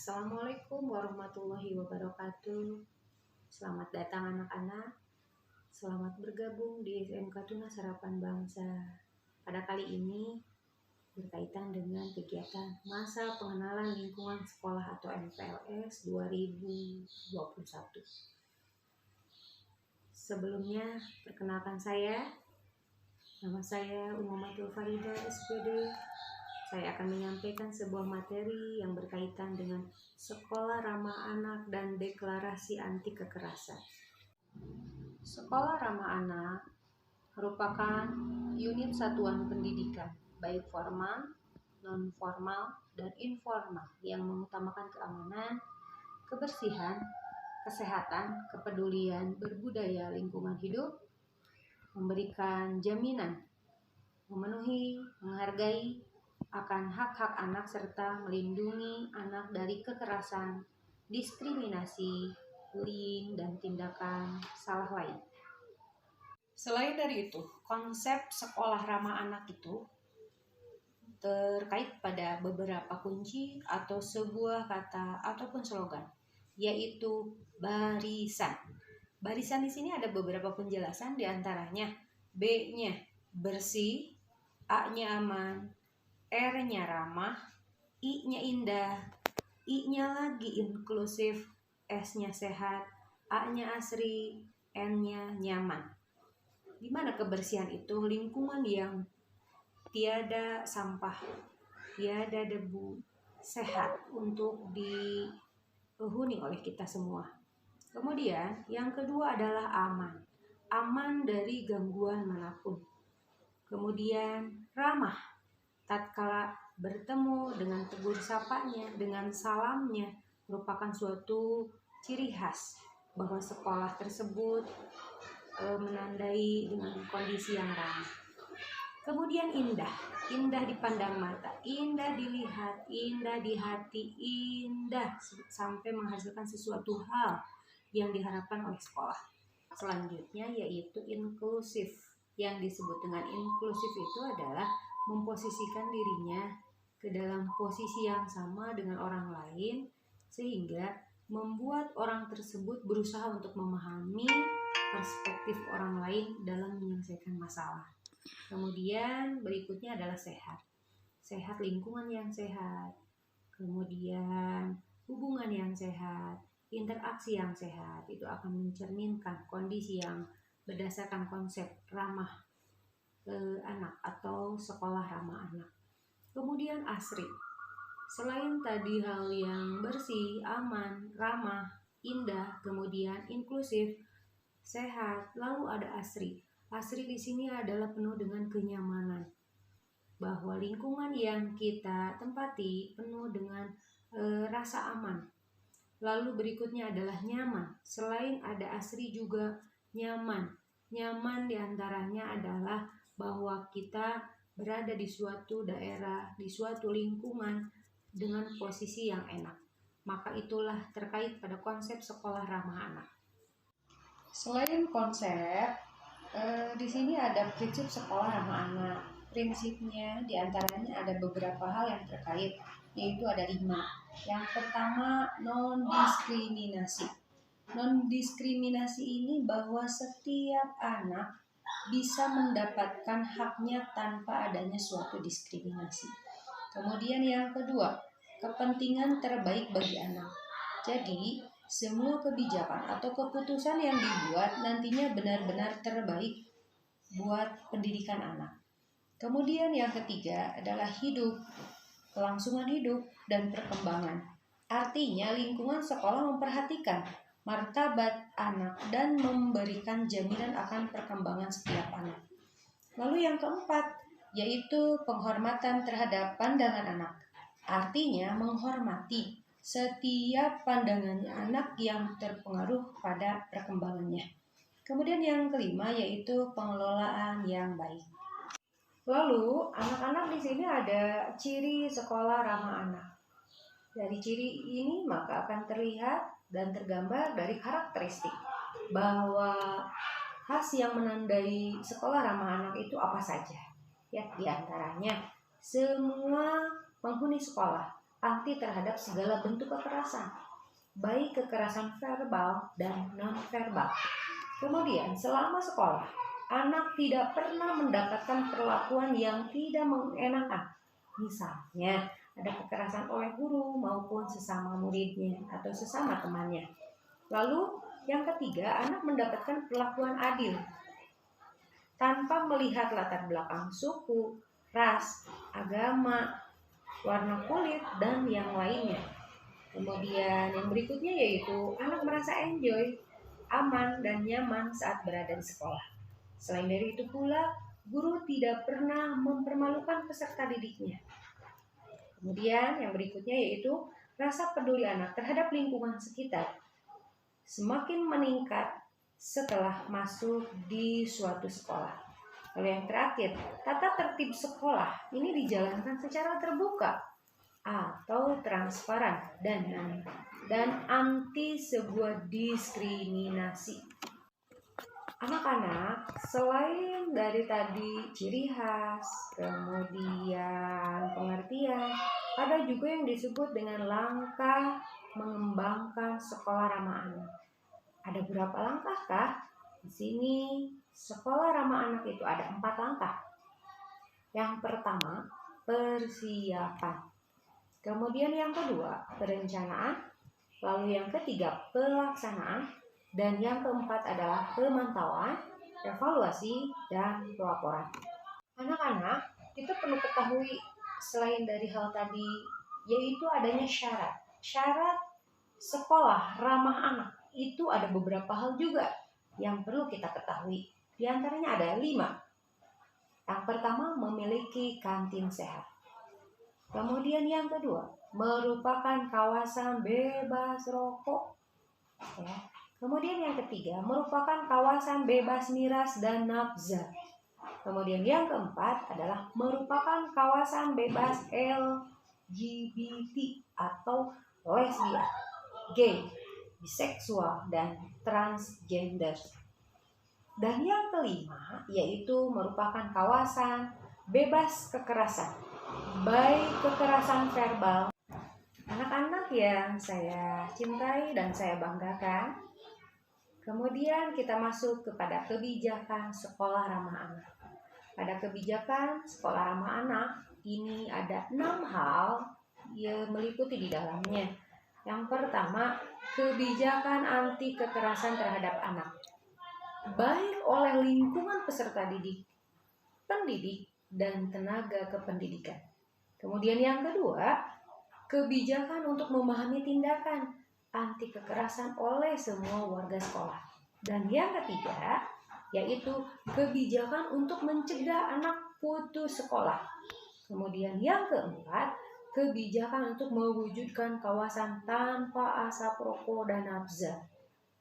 Assalamualaikum warahmatullahi wabarakatuh. Selamat datang anak-anak. Selamat bergabung di SMK Tunas Harapan Bangsa. Pada kali ini berkaitan dengan kegiatan Masa Pengenalan Lingkungan Sekolah atau MPLS 2021. Sebelumnya, perkenalkan saya. Nama saya Umatul Farida SPD. Saya akan menyampaikan sebuah materi yang berkaitan dengan Sekolah Ramah Anak dan Deklarasi Anti Kekerasan. Sekolah Ramah Anak merupakan unit satuan pendidikan, baik formal, non-formal, dan informal yang mengutamakan keamanan, kebersihan, kesehatan, kepedulian, berbudaya, lingkungan hidup, memberikan jaminan, memenuhi, menghargai akan hak-hak anak serta melindungi anak dari kekerasan, diskriminasi, bullying, dan tindakan salah lain. Selain dari itu, konsep sekolah ramah anak itu terkait pada beberapa kunci atau sebuah kata ataupun slogan, yaitu barisan. Barisan di sini ada beberapa penjelasan, diantaranya B-nya bersih, A-nya aman, R-nya ramah, I-nya indah, I-nya lagi inklusif, S-nya sehat, A-nya asri, N-nya nyaman. Di mana kebersihan itu lingkungan yang tiada sampah, tiada debu, sehat untuk dihuni oleh kita semua. Kemudian yang kedua adalah aman, aman dari gangguan manapun. Kemudian ramah, tatkala bertemu dengan tegur sapanya, dengan salamnya, merupakan suatu ciri khas bahwa sekolah tersebut menandai dengan kondisi yang ramah. Kemudian indah, indah dipandang mata, indah dilihat, indah di hati, indah sampai menghasilkan sesuatu hal yang diharapkan oleh sekolah. Selanjutnya yaitu inklusif. Yang disebut dengan inklusif itu adalah memposisikan dirinya ke dalam posisi yang sama dengan orang lain, sehingga membuat orang tersebut berusaha untuk memahami perspektif orang lain dalam menyelesaikan masalah. Kemudian berikutnya adalah sehat. Sehat, lingkungan yang sehat, kemudian hubungan yang sehat, interaksi yang sehat, itu akan mencerminkan kondisi yang berdasarkan konsep ramah anak atau sekolah ramah anak. Kemudian asri. Selain tadi hal yang bersih, aman, ramah, indah, kemudian inklusif, sehat, lalu ada asri. Asri di sini adalah penuh dengan kenyamanan. Bahwa lingkungan yang kita tempati penuh dengan rasa aman. Lalu berikutnya adalah nyaman. Selain ada asri juga nyaman. Nyaman diantaranya adalah bahwa kita berada di suatu daerah, di suatu lingkungan dengan posisi yang enak. Maka itulah terkait pada konsep sekolah ramah anak. Selain konsep, di sini ada prinsip sekolah ramah anak. Prinsipnya diantaranya ada beberapa hal yang terkait, yaitu ada 5. Yang pertama, non-diskriminasi. Non-diskriminasi ini bahwa setiap anak bisa mendapatkan haknya tanpa adanya suatu diskriminasi. Kemudian yang kedua, kepentingan terbaik bagi anak. Jadi, semua kebijakan atau keputusan yang dibuat nantinya benar-benar terbaik buat pendidikan anak. Kemudian yang ketiga adalah hidup, kelangsungan hidup, dan perkembangan. Artinya lingkungan sekolah memperhatikan martabat anak dan memberikan jaminan akan perkembangan setiap anak. Lalu yang keempat yaitu penghormatan terhadap pandangan anak. Artinya menghormati setiap pandangannya anak yang terpengaruh pada perkembangannya. Kemudian yang kelima yaitu pengelolaan yang baik. Lalu anak-anak di sini ada ciri sekolah ramah anak. Dari ciri ini maka akan terlihat dan tergambar dari karakteristik bahwa khas yang menandai sekolah ramah anak itu apa saja. Ya, diantaranya semua penghuni sekolah anti terhadap segala bentuk kekerasan, baik kekerasan verbal dan non-verbal. Kemudian selama sekolah, anak tidak pernah mendapatkan perlakuan yang tidak mengenakan. Misalnya, ada kekerasan oleh guru maupun sesama muridnya atau sesama temannya. Lalu yang ketiga, anak mendapatkan perlakuan adil tanpa melihat latar belakang suku, ras, agama, warna kulit, dan yang lainnya. Kemudian yang berikutnya yaitu anak merasa enjoy, aman, dan nyaman saat berada di sekolah. Selain dari itu pula, guru tidak pernah mempermalukan peserta didiknya. Kemudian yang berikutnya yaitu rasa peduli anak terhadap lingkungan sekitar semakin meningkat setelah masuk di suatu sekolah. Lalu yang terakhir, tata tertib sekolah ini dijalankan secara terbuka atau transparan dan anti sebuah diskriminasi. Anak-anak, selain dari tadi ciri khas, kemudian pengertian, ada juga yang disebut dengan langkah mengembangkan sekolah ramah anak. Ada berapa langkahkah? Di sini sekolah ramah anak itu ada 4 langkah. Yang pertama, persiapan. Kemudian yang kedua, perencanaan. Lalu yang ketiga, pelaksanaan. Dan yang keempat adalah pemantauan, evaluasi, dan pelaporan. Anak-anak, kita perlu ketahui selain dari hal tadi, yaitu adanya syarat. Syarat sekolah ramah anak itu ada beberapa hal juga yang perlu kita ketahui. Di antaranya ada 5. Yang pertama, memiliki kantin sehat. Kemudian yang kedua, merupakan kawasan bebas rokok. Ya. Kemudian yang ketiga, merupakan kawasan bebas miras dan nafza. Kemudian yang keempat adalah merupakan kawasan bebas LGBT atau lesbian, gay, biseksual, dan transgender. Dan yang kelima, yaitu merupakan kawasan bebas kekerasan, baik kekerasan verbal. Anak-anak yang saya cintai dan saya banggakan, kemudian kita masuk kepada kebijakan sekolah ramah anak. Pada kebijakan sekolah ramah anak ini ada 6 hal yang meliputi di dalamnya. Yang pertama, kebijakan anti kekerasan terhadap anak, baik oleh lingkungan peserta didik, pendidik, dan tenaga kependidikan. Kemudian yang kedua, kebijakan untuk memahami tindakan anti kekerasan oleh semua warga sekolah. Dan yang ketiga, yaitu kebijakan untuk mencegah anak putus sekolah. Kemudian yang keempat, kebijakan untuk mewujudkan kawasan tanpa asap rokok dan nafza,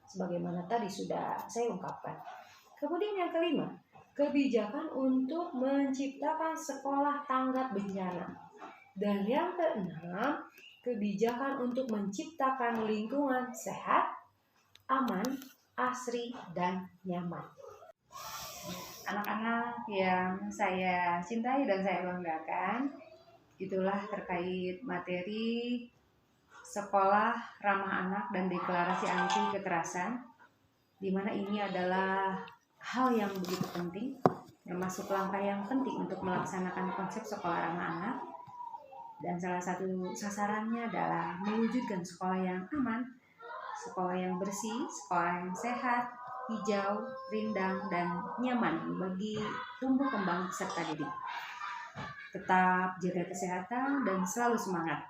sebagaimana tadi sudah saya ungkapkan. Kemudian yang kelima, kebijakan untuk menciptakan sekolah tanggap bencana. Dan yang keenam, kebijakan untuk menciptakan lingkungan sehat, aman, asri, dan nyaman. Anak-anak yang saya cintai dan saya banggakan, itulah terkait materi sekolah ramah anak dan deklarasi anti kekerasan, di mana ini adalah hal yang begitu penting, termasuk langkah yang penting untuk melaksanakan konsep sekolah ramah anak. Dan salah satu sasarannya adalah mewujudkan sekolah yang aman, sekolah yang bersih, sekolah yang sehat, hijau, rindang, dan nyaman bagi tumbuh kembang peserta didik. Tetap jaga kesehatan dan selalu semangat.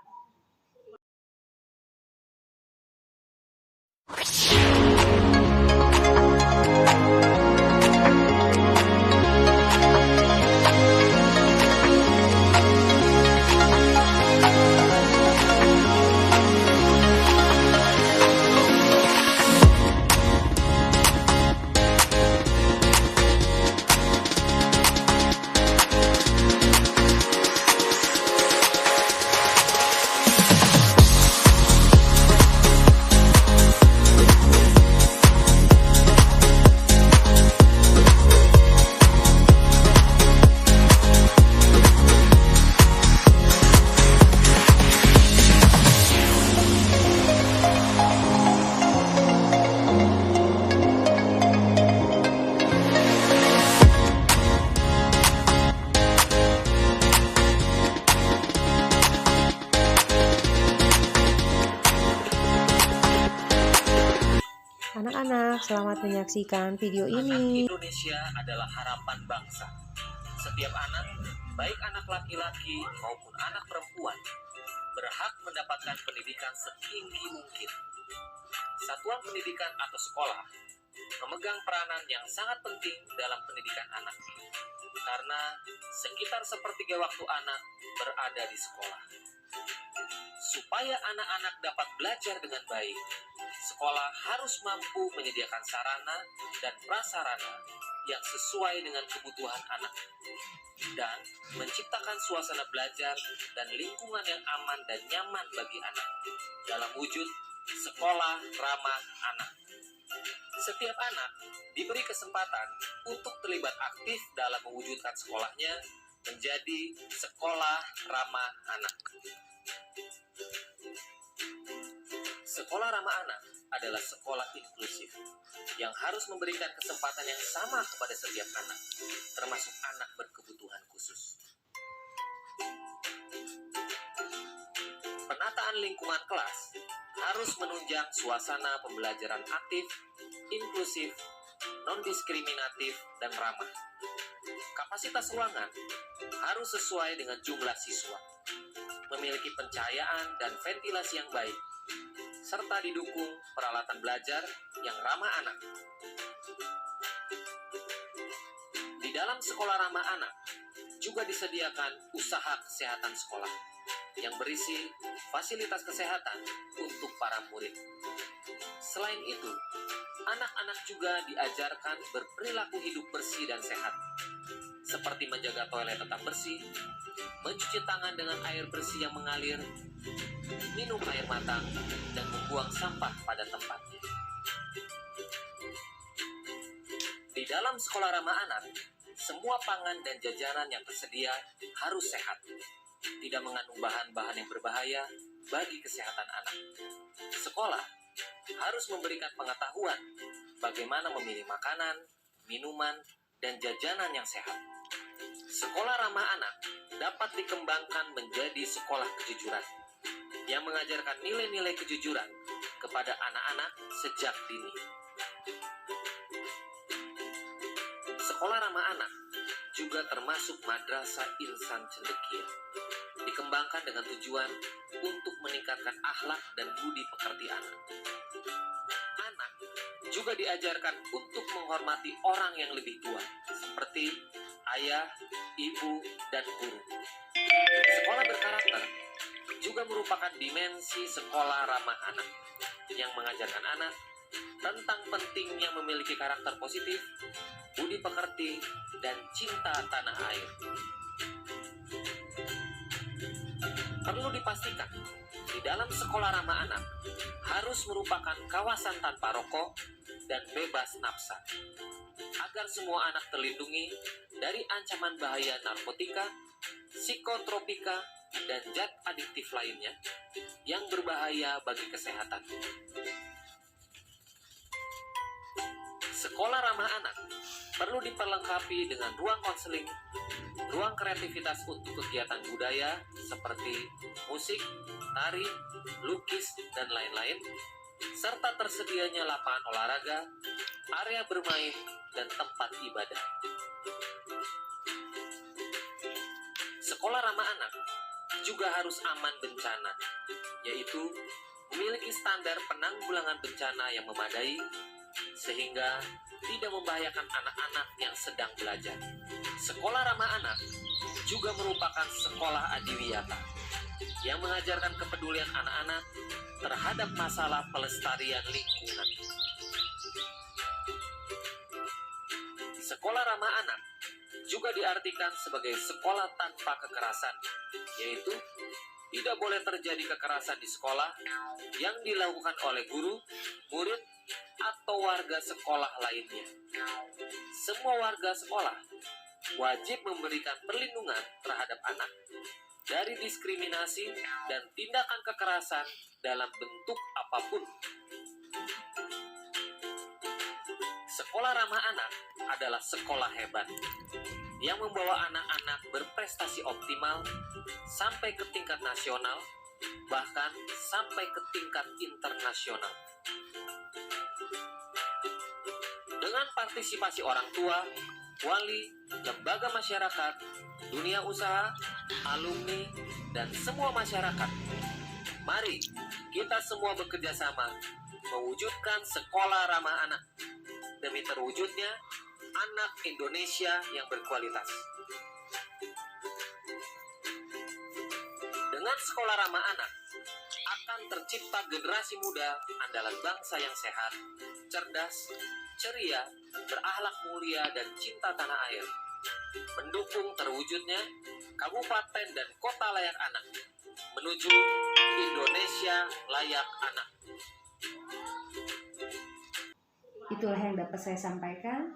Anak-anak, selamat menyaksikan video Anak ini. Indonesia adalah harapan bangsa. Setiap anak, baik anak laki-laki maupun anak perempuan, berhak mendapatkan pendidikan setinggi mungkin. Satuan pendidikan atau sekolah memegang peranan yang sangat penting dalam pendidikan anak, karena sekitar sepertiga waktu anak berada di sekolah. Supaya anak-anak dapat belajar dengan baik, sekolah harus mampu menyediakan sarana dan prasarana yang sesuai dengan kebutuhan anak, dan menciptakan suasana belajar dan lingkungan yang aman dan nyaman bagi anak dalam wujud sekolah ramah anak. Setiap anak diberi kesempatan untuk terlibat aktif dalam mewujudkan sekolahnya menjadi sekolah ramah anak. Sekolah ramah anak adalah sekolah inklusif yang harus memberikan kesempatan yang sama kepada setiap anak, termasuk anak berkebutuhan khusus. Penataan lingkungan kelas harus menunjang suasana pembelajaran aktif, inklusif, non-diskriminatif, dan ramah. Kapasitas ruangan harus sesuai dengan jumlah siswa, memiliki pencahayaan dan ventilasi yang baik, serta didukung peralatan belajar yang ramah anak. Di dalam sekolah ramah anak juga disediakan usaha kesehatan sekolah yang berisi fasilitas kesehatan untuk para murid. Selain itu, anak-anak juga diajarkan berperilaku hidup bersih dan sehat, seperti menjaga toilet tetap bersih, mencuci tangan dengan air bersih yang mengalir, minum air matang, dan membuang sampah pada tempatnya. Di dalam sekolah ramah anak, semua pangan dan jajanan yang tersedia harus sehat, tidak mengandung bahan-bahan yang berbahaya bagi kesehatan anak. Sekolah harus memberikan pengetahuan bagaimana memilih makanan, minuman, dan jajanan yang sehat. Sekolah ramah anak dapat dikembangkan menjadi sekolah kejujuran yang mengajarkan nilai-nilai kejujuran kepada anak-anak sejak dini. Sekolah ramah anak juga termasuk Madrasah Insan Cendekia, dikembangkan dengan tujuan untuk meningkatkan akhlak dan budi pekerti anak. Anak juga diajarkan untuk menghormati orang yang lebih tua, seperti ayah, ibu, dan guru. Sekolah berkarakter juga merupakan dimensi sekolah ramah anak yang mengajarkan anak tentang pentingnya memiliki karakter positif, budi pekerti, dan cinta tanah air. Perlu dipastikan, di dalam sekolah ramah anak harus merupakan kawasan tanpa rokok dan bebas nafsa, agar semua anak terlindungi dari ancaman bahaya narkotika, psikotropika, dan zat adiktif lainnya yang berbahaya bagi kesehatan. Sekolah ramah anak perlu diperlengkapi dengan ruang konseling, ruang kreativitas untuk kegiatan budaya seperti musik, tari, lukis, dan lain-lain, serta tersedianya lapangan olahraga, area bermain, dan tempat ibadah. Sekolah ramah anak juga harus aman bencana, yaitu memiliki standar penanggulangan bencana yang memadai, sehingga tidak membahayakan anak-anak yang sedang belajar. Sekolah ramah anak juga merupakan sekolah adiwiyata yang mengajarkan kepedulian anak-anak terhadap masalah pelestarian lingkungan. Sekolah ramah anak juga diartikan sebagai sekolah tanpa kekerasan, yaitu tidak boleh terjadi kekerasan di sekolah yang dilakukan oleh guru, murid, atau warga sekolah lainnya. Semua warga sekolah wajib memberikan perlindungan terhadap anak dari diskriminasi dan tindakan kekerasan dalam bentuk apapun. Sekolah ramah anak adalah sekolah hebat yang membawa anak-anak berprestasi optimal sampai ke tingkat nasional, bahkan sampai ke tingkat internasional. Dengan partisipasi orang tua, wali, lembaga masyarakat, dunia usaha, alumni, dan semua masyarakat, mari kita semua bekerja sama mewujudkan sekolah ramah anak demi terwujudnya anak Indonesia yang berkualitas. Dengan sekolah ramah anak, akan tercipta generasi muda andalan bangsa yang sehat, cerdas, ceria, berakhlak mulia, dan cinta tanah air. Mendukung terwujudnya kabupaten dan kota layak anak menuju Indonesia layak anak. Itulah yang dapat saya sampaikan.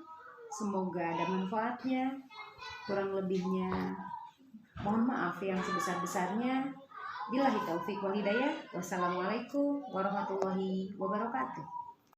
Semoga ada manfaatnya. Kurang lebihnya mohon maaf yang sebesar-besarnya. Billahi taufik wal hidayah. Wassalamualaikum warahmatullahi wabarakatuh.